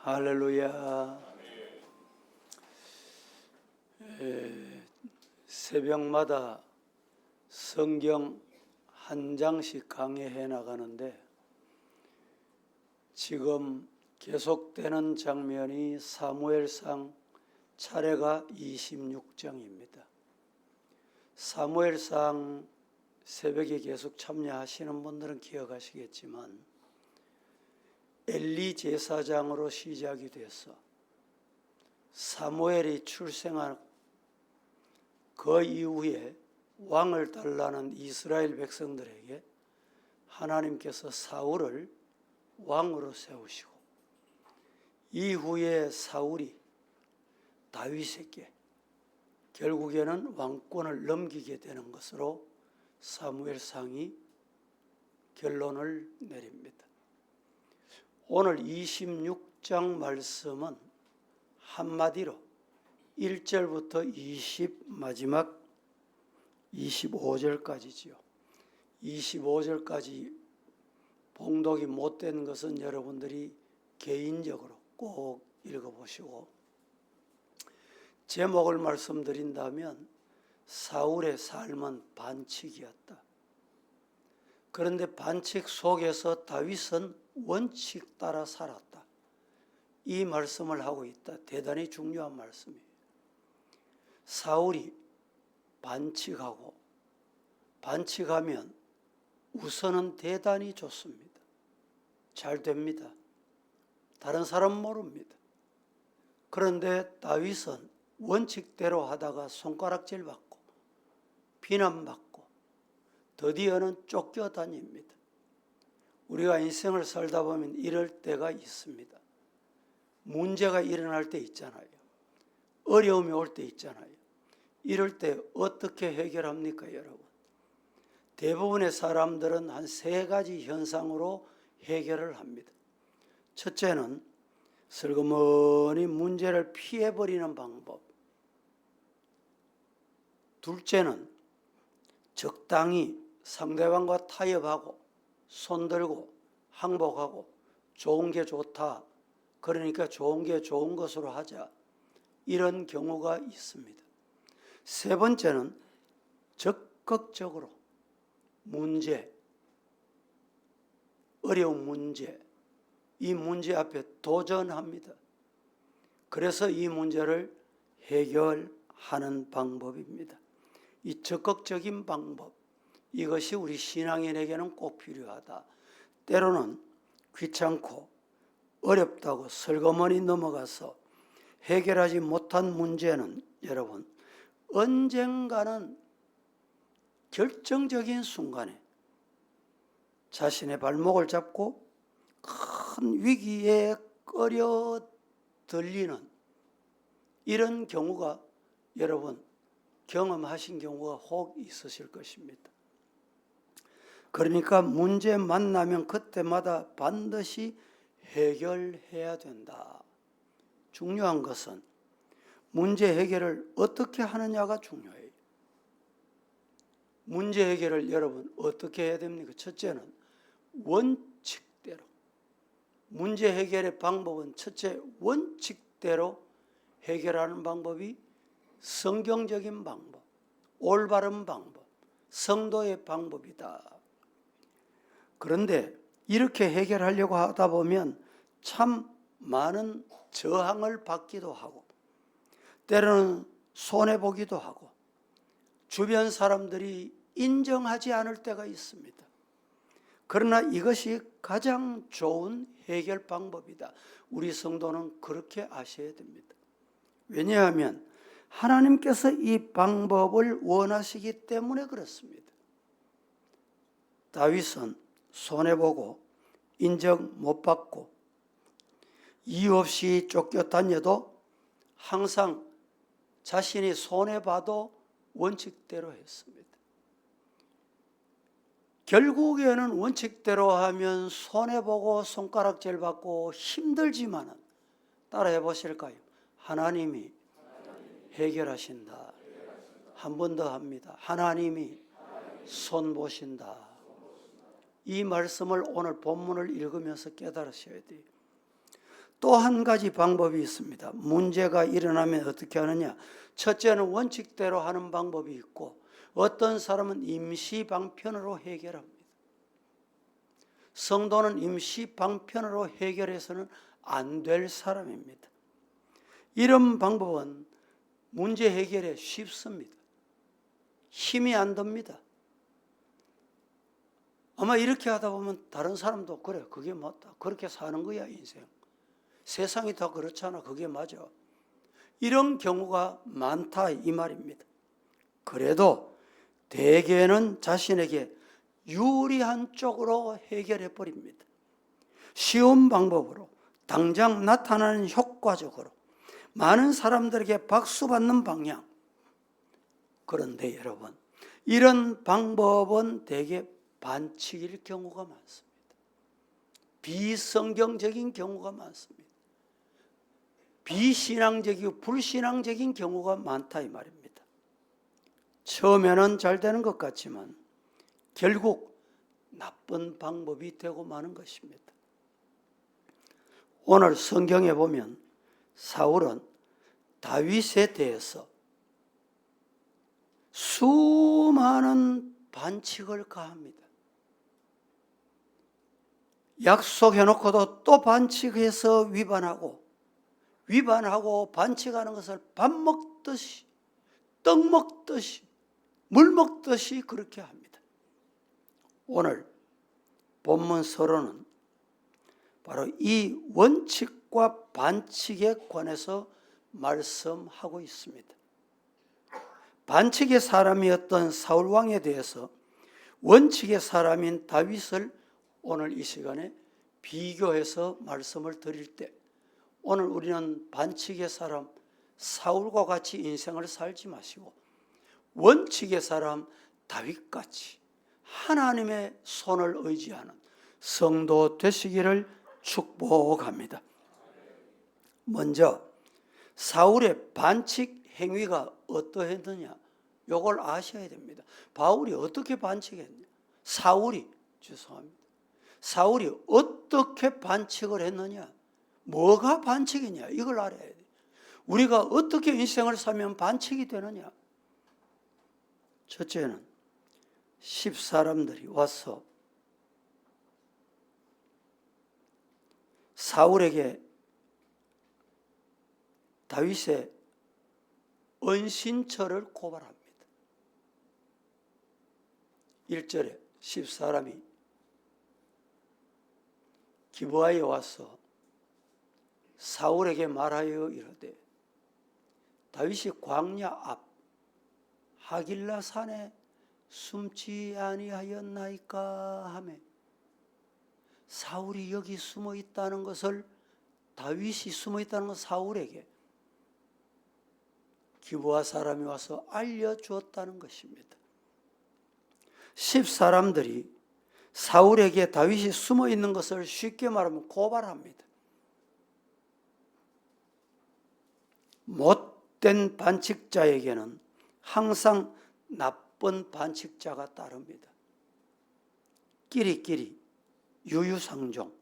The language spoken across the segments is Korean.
할렐루야. 새벽마다 성경 한 장씩 강해해 나가는데 지금 계속되는 장면이 사무엘상 차례가 26장입니다. 사무엘상 새벽에 계속 참여하시는 분들은 기억하시겠지만 엘리 제사장으로 시작이 돼서 사무엘이 출생한 그 이후에 왕을 달라는 이스라엘 백성들에게 하나님께서 사울을 왕으로 세우시고 이후에 사울이 다윗에게 결국에는 왕권을 넘기게 되는 것으로 사무엘상이 결론을 내립니다. 오늘 26장 말씀은 한마디로 1절부터 20 마지막 25절까지지요. 25절까지 봉독이 못된 것은 여러분들이 개인적으로 꼭 읽어보시고, 제목을 말씀드린다면 사울의 삶은 반칙이었다. 그런데 반칙 속에서 다윗은 원칙 따라 살았다. 이 말씀을 하고 있다. 대단히 중요한 말씀이에요. 사울이 반칙하면 우선은 대단히 좋습니다. 잘 됩니다. 다른 사람 모릅니다. 그런데 다윗은 원칙대로 하다가 손가락질 받고 비난받고 드디어는 쫓겨다닙니다. 우리가 인생을 살다 보면 이럴 때가 있습니다. 문제가 일어날 때 있잖아요. 어려움이 올 때 있잖아요. 이럴 때 어떻게 해결합니까, 여러분? 대부분의 사람들은 한 3가지 현상으로 해결을 합니다. 첫째는 슬그머니 문제를 피해버리는 방법. 둘째는 적당히 상대방과 타협하고 손들고 항복하고 좋은 게 좋다. 그러니까 좋은 게 좋은 것으로 하자. 이런 경우가 있습니다. 세 번째는 적극적으로 어려운 문제, 이 문제 앞에 도전합니다. 그래서 이 문제를 해결하는 방법입니다. 이 적극적인 방법, 이것이 우리 신앙인에게는 꼭 필요하다. 때로는 귀찮고 어렵다고 슬그머니 넘어가서 해결하지 못한 문제는 여러분 언젠가는 결정적인 순간에 자신의 발목을 잡고 큰 위기에 끌어들이는 이런 경우가 여러분 경험하신 경우가 혹 있으실 것입니다. 그러니까 문제 만나면 그때마다 반드시 해결해야 된다. 중요한 것은 문제 해결을 어떻게 하느냐가 중요해요. 문제 해결을 여러분 어떻게 해야 됩니까? 첫째는 원칙대로. 문제 해결의 방법은 첫째 원칙대로 해결하는 방법이 성경적인 방법, 올바른 방법, 성도의 방법이다. 그런데 이렇게 해결하려고 하다 보면 참 많은 저항을 받기도 하고 때로는 손해보기도 하고 주변 사람들이 인정하지 않을 때가 있습니다. 그러나 이것이 가장 좋은 해결 방법이다. 우리 성도는 그렇게 아셔야 됩니다. 왜냐하면 하나님께서 이 방법을 원하시기 때문에 그렇습니다. 다윗은 손해보고 인정 못 받고 이유 없이 쫓겨다녀도 항상 자신이 손해봐도 원칙대로 했습니다. 결국에는 원칙대로 하면 손해보고 손가락질 받고 힘들지만은 따라해 보실까요? 하나님이 해결하신다. 한 번 더 합니다. 하나님이 손 보신다. 이 말씀을 오늘 본문을 읽으면서 깨달으셔야 돼요. 또 한 가지 방법이 있습니다. 문제가 일어나면 어떻게 하느냐? 첫째는 원칙대로 하는 방법이 있고, 어떤 사람은 임시 방편으로 해결합니다. 성도는 임시 방편으로 해결해서는 안 될 사람입니다. 이런 방법은 문제 해결에 쉽습니다. 힘이 안 듭니다. 아마 이렇게 하다 보면 다른 사람도 그래, 그게 맞다, 그렇게 사는 거야 인생, 세상이 다 그렇잖아, 그게 맞아, 이런 경우가 많다 이 말입니다. 그래도 대개는 자신에게 유리한 쪽으로 해결해 버립니다. 쉬운 방법으로, 당장 나타나는 효과적으로, 많은 사람들에게 박수받는 방향. 그런데 여러분, 이런 방법은 대개 반칙일 경우가 많습니다. 비성경적인 경우가 많습니다. 비신앙적이고 불신앙적인 경우가 많다 이 말입니다. 처음에는 잘 되는 것 같지만 결국 나쁜 방법이 되고 마는 것입니다. 오늘 성경에 보면 사울은 다윗에 대해서 수많은 반칙을 가합니다. 약속해놓고도 또 반칙해서 위반하고 반칙하는 것을 밥 먹듯이, 떡 먹듯이, 물 먹듯이 그렇게 합니다. 오늘 본문 서론은 바로 이 원칙과 반칙에 관해서 말씀하고 있습니다. 반칙의 사람이었던 사울 왕에 대해서 원칙의 사람인 다윗을 오늘 이 시간에 비교해서 말씀을 드릴 때, 오늘 우리는 반칙의 사람 사울과 같이 인생을 살지 마시고 원칙의 사람 다윗같이 하나님의 손을 의지하는 성도 되시기를 축복합니다. 먼저 사울의 반칙 행위가 어떠했느냐, 이걸 아셔야 됩니다. 바울이 어떻게 반칙했냐, 사울이 어떻게 반칙을 했느냐, 뭐가 반칙이냐, 이걸 알아야 돼. 우리가 어떻게 인생을 살면 반칙이 되느냐. 첫째는 10사람들이 와서 사울에게 다윗의 은신처를 고발합니다. 1절에 10사람이 기브아에 와서 사울에게 말하여 이르되 다윗이 광야 앞 하길라 산에 숨지 아니하였나이까 하매, 사울이 여기 숨어 있다는 것을, 다윗이 숨어 있다는 것을 사울에게 기브아 사람이 와서 알려주었다는 것입니다. 10사람들이 사울에게 다윗이 숨어 있는 것을 쉽게 말하면 고발합니다. 못된 반칙자에게는 항상 나쁜 반칙자가 따릅니다. 끼리끼리 유유상종,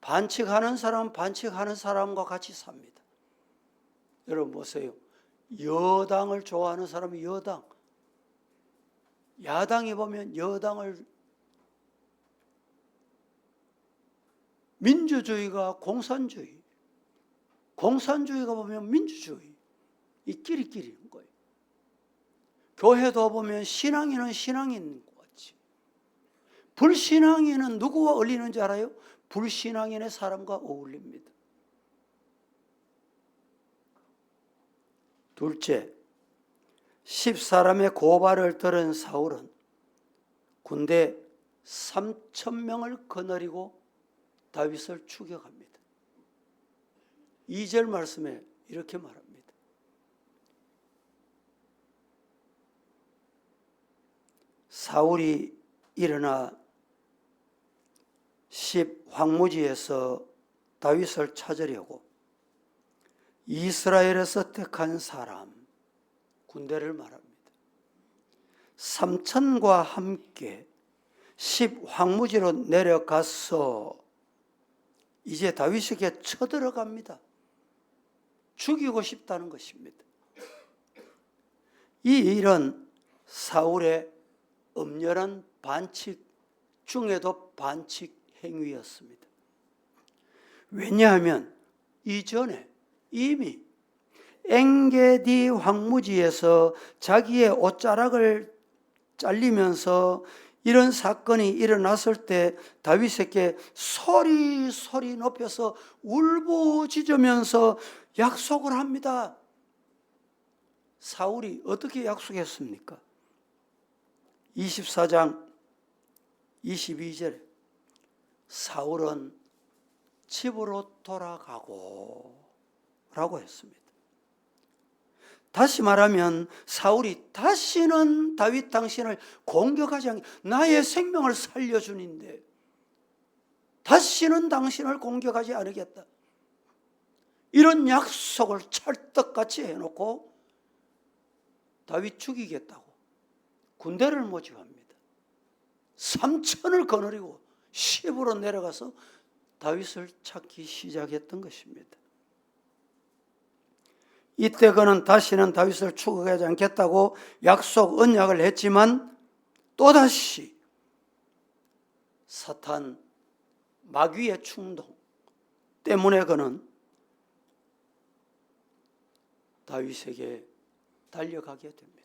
반칙하는 사람은 반칙하는 사람과 같이 삽니다. 여러분 보세요. 여당을 좋아하는 사람은 여당, 야당이 보면 여당을, 민주주의가 공산주의, 공산주의가 보면 민주주의, 이 끼리끼리인 거예요. 교회도 보면 신앙인은 신앙인 것 같이, 불신앙인은 누구와 어울리는지 알아요? 불신앙인의 사람과 어울립니다. 둘째, 10사람의 고발을 들은 사울은 군대 3,000명을 거느리고 다윗을 추격합니다. 2절 말씀에 이렇게 말합니다. 사울이 일어나 10 황무지에서 다윗을 찾으려고 이스라엘에서 택한 사람, 군대를 말합니다. 3,000과 함께 10 황무지로 내려가서 이제 다윗에게 쳐들어갑니다. 죽이고 싶다는 것입니다. 이 일은 사울의 엄연한 반칙 중에도 반칙 행위였습니다. 왜냐하면 이전에 이미 엔게디 황무지에서 자기의 옷자락을 잘리면서 이런 사건이 일어났을 때 다윗에게 소리 높여서 울부짖으면서 약속을 합니다. 사울이 어떻게 약속했습니까? 24장 22절에 사울은 집으로 돌아가고 라고 했습니다. 다시 말하면 사울이 다시는 다윗 당신을 공격하지 않게, 나의 생명을 살려주는데 다시는 당신을 공격하지 않겠다, 이런 약속을 찰떡같이 해놓고 다윗 죽이겠다고 군대를 모집합니다. 3천을 거느리고 시부로 내려가서 다윗을 찾기 시작했던 것입니다. 이때 그는 다시는 다윗을 추격하지 않겠다고 약속, 언약을 했지만 또다시 사탄 마귀의 충동 때문에 그는 다윗에게 달려가게 됩니다.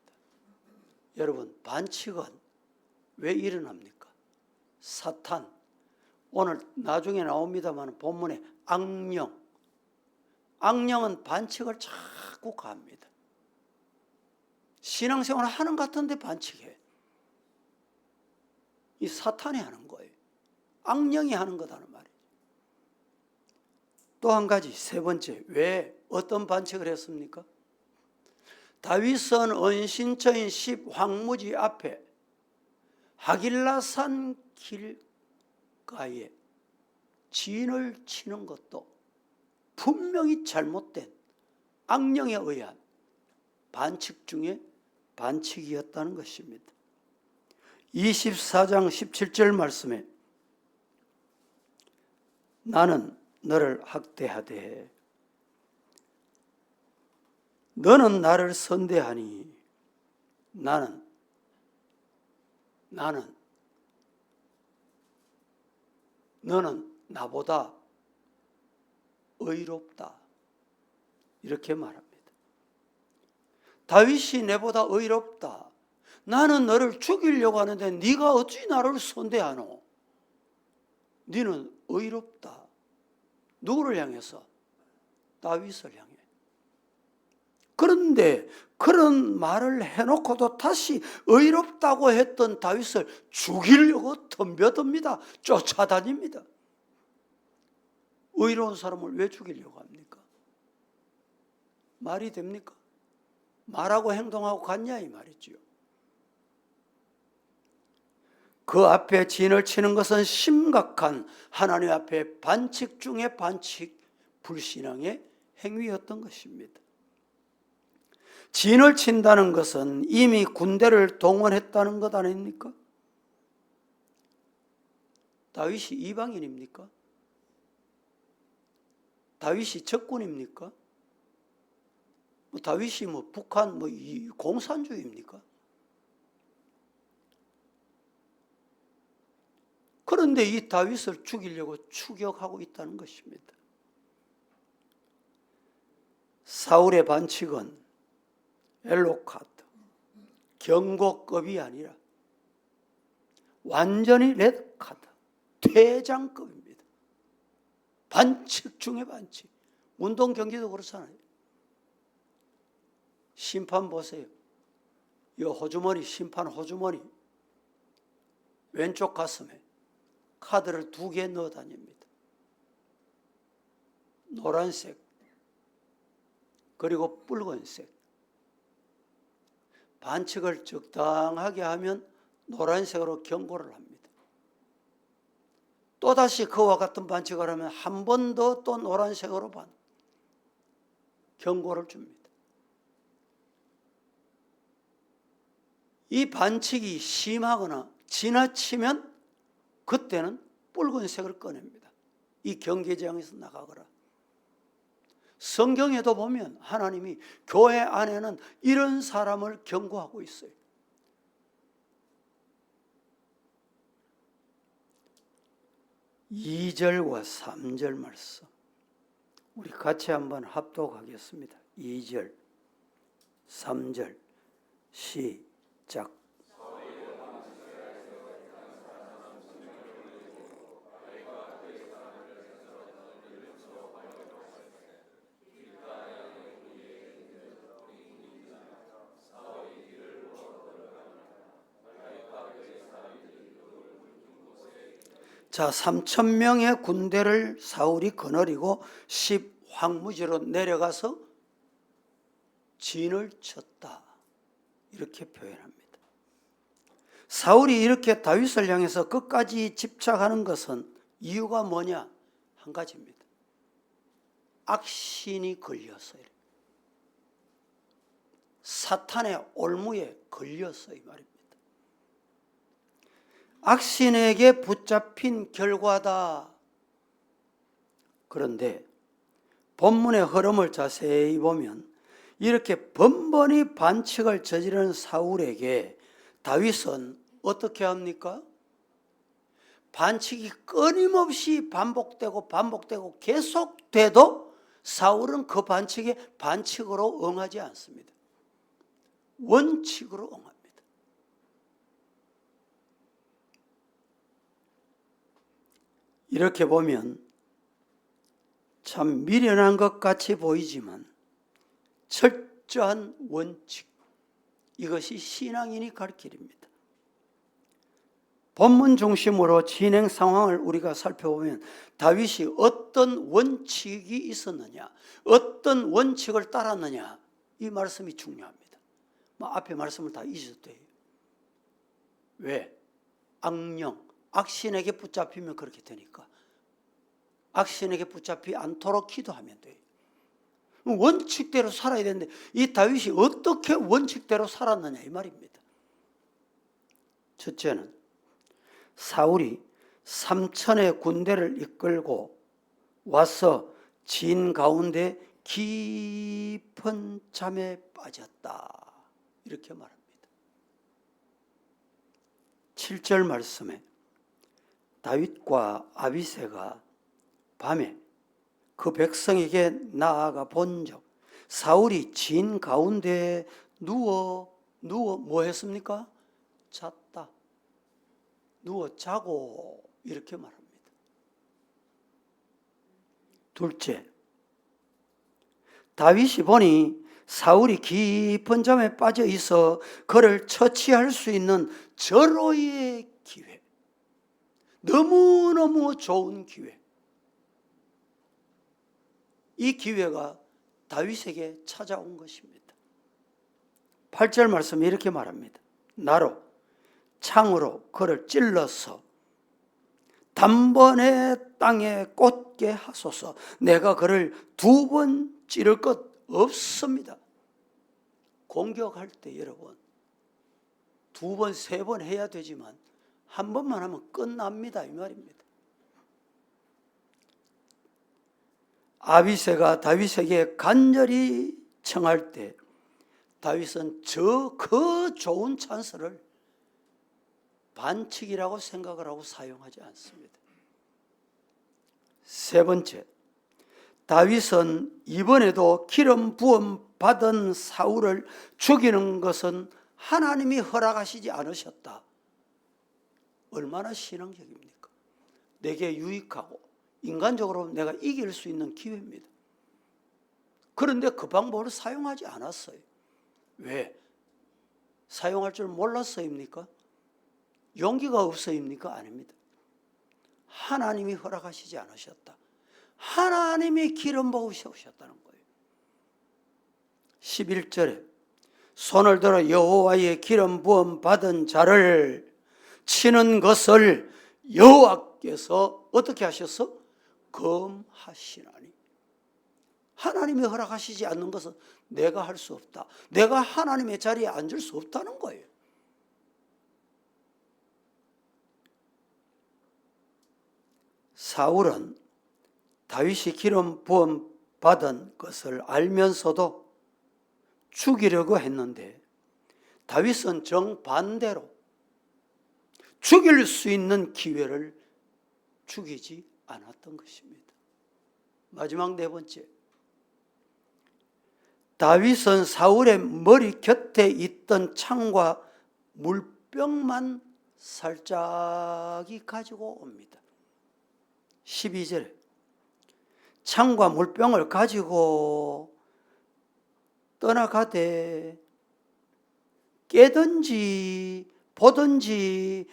여러분, 반칙은 왜 일어납니까? 사탄, 오늘 나중에 나옵니다만 본문에 악령은 반칙을 자꾸 가합니다. 신앙생활을 하는 것 같은데 반칙해. 이 사탄이 하는 거예요. 악령이 하는 거다는 말이에요. 또 한 가지, 세 번째, 왜 어떤 반칙을 했습니까? 다윗은 은신처인 십 황무지 앞에 하길라산 길가에 진을 치는 것도 분명히 잘못된 악령에 의한 반칙 중에 반칙이었다는 것입니다. 24장 17절 말씀에 나는 너를 학대하되 너는 나를 선대하니 나는 너는 나보다 의롭다, 이렇게 말합니다. 다윗이 내보다 의롭다, 나는 너를 죽이려고 하는데 네가 어찌 나를 선대하노? 너는 의롭다. 누구를 향해서? 다윗을 향해. 그런데 그런 말을 해놓고도 다시 의롭다고 했던 다윗을 죽이려고 덤벼듭니다. 쫓아다닙니다. 의로운 사람을 왜 죽이려고 합니까? 말이 됩니까? 말하고 행동하고 같냐 이 말이지요. 그 앞에 진을 치는 것은 심각한 하나님 앞에 반칙 중에 반칙, 불신앙의 행위였던 것입니다. 진을 친다는 것은 이미 군대를 동원했다는 것 아닙니까? 다윗이 이방인입니까? 다윗이 적군입니까? 다윗이 북한 공산주의입니까? 그런데 이 다윗을 죽이려고 추격하고 있다는 것입니다. 사울의 반칙은 엘로카드, 경고급이 아니라 완전히 레드카드, 퇴장급입니다. 반칙 중에 반칙. 운동 경기도 그렇잖아요. 심판 보세요. 이 호주머니, 심판 호주머니 왼쪽 가슴에 카드를 2개 넣어 다닙니다. 노란색 그리고 붉은색. 반칙을 적당하게 하면 노란색으로 경고를 합니다. 또다시 그와 같은 반칙을 하면 한 번 더 또 노란색으로 경고를 줍니다. 이 반칙이 심하거나 지나치면 그때는 붉은색을 꺼냅니다. 이 경계장에서 나가거라. 성경에도 보면 하나님이 교회 안에는 이런 사람을 경고하고 있어요. 2절과 3절 말씀 우리 같이 한번 합독하겠습니다. 2절, 3절 시작. 자, 3,000명의 군대를 사울이 거느리고 10황무지로 내려가서 진을 쳤다. 이렇게 표현합니다. 사울이 이렇게 다윗을 향해서 끝까지 집착하는 것은 이유가 뭐냐? 한 가지입니다. 악신이 걸려서요. 사탄의 올무에 걸려서 이 말입니다. 악신에게 붙잡힌 결과다. 그런데 본문의 흐름을 자세히 보면 이렇게 번번이 반칙을 저지르는 사울에게 다윗은 어떻게 합니까? 반칙이 끊임없이 반복되고 계속돼도 사울은 그 반칙에 반칙으로 응하지 않습니다. 원칙으로 응합니다. 이렇게 보면 참 미련한 것 같이 보이지만 철저한 원칙, 이것이 신앙인이 갈 길입니다. 본문 중심으로 진행 상황을 우리가 살펴보면 다윗이 어떤 원칙이 있었느냐, 어떤 원칙을 따랐느냐, 이 말씀이 중요합니다. 앞에 말씀을 다 잊어도 돼요. 왜? 악령, 악신에게 붙잡히면 그렇게 되니까 악신에게 붙잡히지 않도록 기도하면 돼요. 원칙대로 살아야 되는데 이 다윗이 어떻게 원칙대로 살았느냐 이 말입니다. 첫째는 사울이 3천의 군대를 이끌고 와서 진 가운데 깊은 잠에 빠졌다 이렇게 말합니다. 7절 말씀에 다윗과 아비새가 밤에 그 백성에게 나아가 본즉 사울이 진 가운데 누워 뭐 했습니까? 잤다. 누워 자고 이렇게 말합니다. 둘째, 다윗이 보니 사울이 깊은 잠에 빠져 있어 그를 처치할 수 있는 절호의 기회, 너무너무 좋은 기회, 이 기회가 다윗에게 찾아온 것입니다. 8절 말씀에 이렇게 말합니다. 나로 창으로 그를 찔러서 단번에 땅에 꽂게 하소서. 내가 그를 2번 찌를 것 없습니다. 공격할 때 여러분 2번, 3번 해야 되지만 한 번만 하면 끝납니다 이 말입니다. 아비새가 다윗에게 간절히 청할 때 다윗은 그 좋은 찬스를 반칙이라고 생각을 하고 사용하지 않습니다. 세 번째, 다윗은 이번에도 기름 부음 받은 사울을 죽이는 것은 하나님이 허락하시지 않으셨다. 얼마나 신앙적입니까? 내게 유익하고 인간적으로 내가 이길 수 있는 기회입니다. 그런데 그 방법을 사용하지 않았어요. 왜? 사용할 줄 몰랐어입니까? 용기가 없어입니까? 아닙니다. 하나님이 허락하시지 않으셨다. 하나님이 기름 부으셨다는 거예요. 11절에 손을 들어 여호와의 기름 부음 받은 자를 치는 것을 여호와께서 어떻게 하셨어? 검하시나니. 하나님이 허락하시지 않는 것은 내가 할 수 없다. 내가 하나님의 자리에 앉을 수 없다는 거예요. 사울은 다윗이 기름 부음 받은 것을 알면서도 죽이려고 했는데 다윗은 정반대로 죽일 수 있는 기회를 죽이지 않았던 것입니다. 마지막 네 번째, 다윗은 사울의 머리 곁에 있던 창과 물병만 살짝이 가지고 옵니다. 12절에 창과 물병을 가지고 떠나가되 깨든지 보든지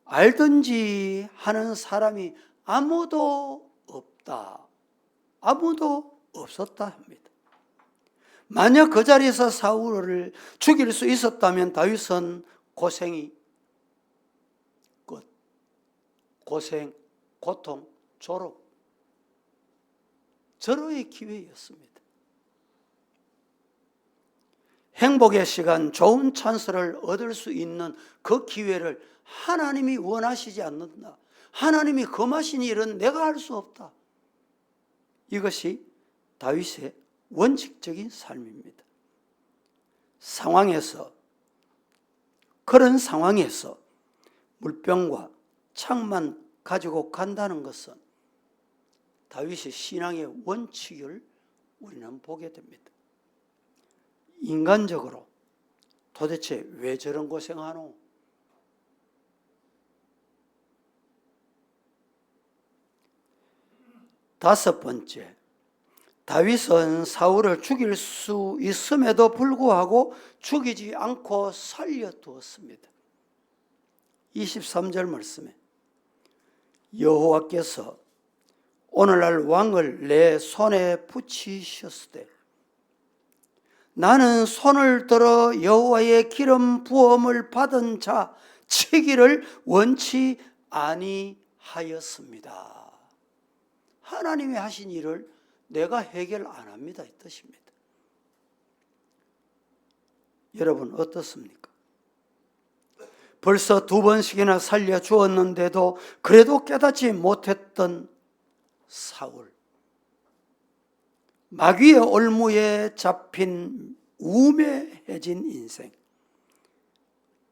알든지 하는 사람이 아무도 없다. 아무도 없었다 합니다. 만약 그 자리에서 사울을 죽일 수 있었다면 다윗은 고생, 고통, 졸업, 절호의 기회였습니다. 행복의 시간, 좋은 찬스를 얻을 수 있는 그 기회를 하나님이 원하시지 않는다. 하나님이 금하신 일은 내가 할 수 없다. 이것이 다윗의 원칙적인 삶입니다. 그런 상황에서 물병과 창만 가지고 간다는 것은 다윗의 신앙의 원칙을 우리는 보게 됩니다. 인간적으로 도대체 왜 저런 고생하노? 다섯 번째, 다윗은 사울을 죽일 수 있음에도 불구하고 죽이지 않고 살려두었습니다. 23절 말씀에 여호와께서 오늘날 왕을 내 손에 붙이셨으되 나는 손을 들어 여호와의 기름 부음을 받은 자 치기를 원치 아니하였습니다. 하나님이 하신 일을 내가 해결 안 합니다, 이 뜻입니다. 여러분 어떻습니까? 벌써 2번씩이나 살려주었는데도 그래도 깨닫지 못했던 사울, 마귀의 올무에 잡힌 우매해진 인생,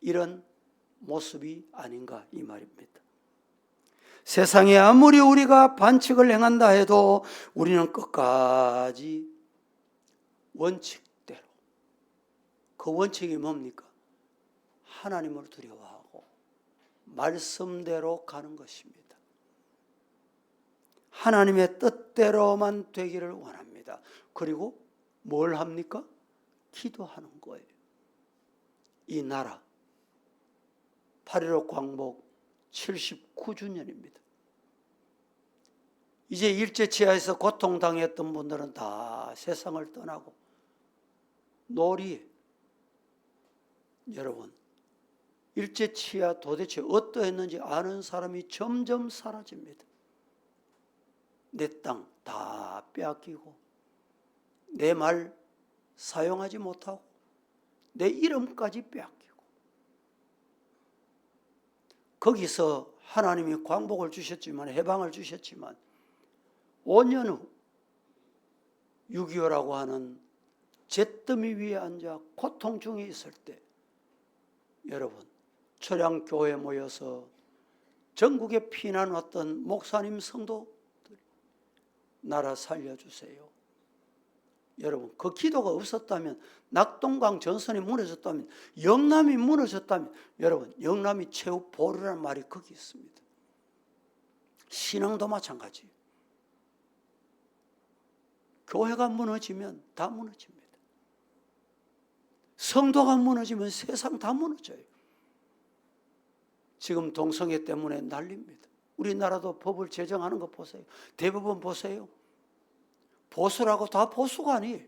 이런 모습이 아닌가 이 말입니다. 세상에 아무리 우리가 반칙을 행한다 해도 우리는 끝까지 원칙대로, 그 원칙이 뭡니까? 하나님을 두려워하고 말씀대로 가는 것입니다. 하나님의 뜻대로만 되기를 원합니다. 그리고 뭘 합니까? 기도하는 거예요. 이 나라 8.15 광복 79주년입니다. 이제 일제치하에서 고통당했던 분들은 다 세상을 떠나고 놀이에, 여러분 일제치하 도대체 어떠했는지 아는 사람이 점점 사라집니다. 내 땅 다 빼앗기고 내 말 사용하지 못하고 내 이름까지 빼앗기고, 거기서 하나님이 광복을 주셨지만, 해방을 주셨지만 5년 후 6.25라고 하는 잿더미 위에 앉아 고통 중에 있을 때 여러분 초량교회에 모여서 전국에 피난 왔던 목사님 성도들이 나라 살려주세요. 여러분 그 기도가 없었다면, 낙동강 전선이 무너졌다면, 영남이 무너졌다면, 여러분 영남이 최후 보루라는 말이 거기 있습니다. 신앙도 마찬가지예요. 교회가 무너지면 다 무너집니다. 성도가 무너지면 세상 다 무너져요. 지금 동성애 때문에 난립니다. 우리나라도 법을 제정하는 거 보세요. 대법원 보세요. 보수라고 다 보수가 아니에요.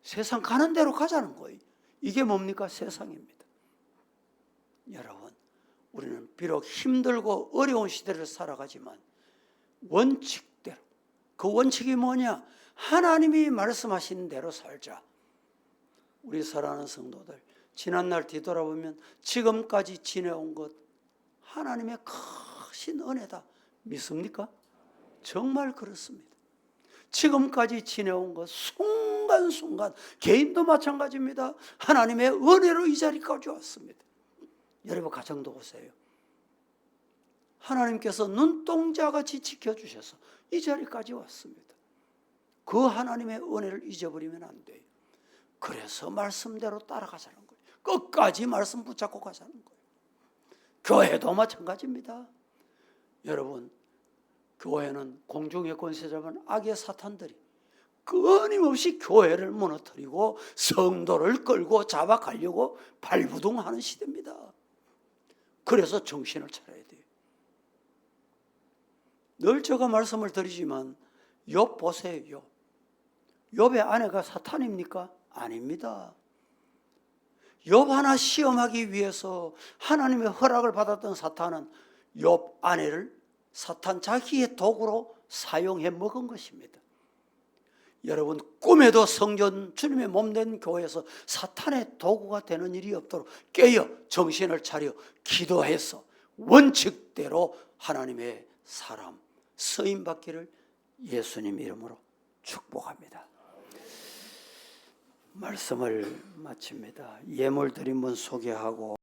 세상 가는 대로 가자는 거예요. 이게 뭡니까? 세상입니다. 여러분, 우리는 비록 힘들고 어려운 시대를 살아가지만 원칙대로, 그 원칙이 뭐냐? 하나님이 말씀하신 대로 살자. 우리 사랑하는 성도들, 지난날 뒤돌아보면 지금까지 지내온 것 하나님의 크신 은혜다. 믿습니까? 정말 그렇습니다. 지금까지 지내온 것 순간순간 개인도 마찬가지입니다. 하나님의 은혜로 이 자리까지 왔습니다. 여러분 가정도 보세요. 하나님께서 눈동자같이 지켜주셔서 이 자리까지 왔습니다. 그 하나님의 은혜를 잊어버리면 안 돼요. 그래서 말씀대로 따라가자는 거예요. 끝까지 말씀 붙잡고 가자는 거예요. 교회도 마찬가지입니다. 여러분, 교회는 공중의 권세 잡은 악의 사탄들이 끊임없이 교회를 무너뜨리고 성도를 끌고 잡아가려고 발부둥하는 시대입니다. 그래서 정신을 차려야 돼요. 늘 제가 말씀을 드리지만 욥 보세요. 욥의 아내가 사탄입니까? 아닙니다. 욥 하나 시험하기 위해서 하나님의 허락을 받았던 사탄은 욥 아내를 사탄 자기의 도구로 사용해 먹은 것입니다. 여러분, 꿈에도 성전 주님의 몸된 교회에서 사탄의 도구가 되는 일이 없도록 깨어 정신을 차려 기도해서 원칙대로 하나님의 사람 쓰임 받기를 예수님 이름으로 축복합니다. 말씀을 마칩니다. 예물 드린 분 소개하고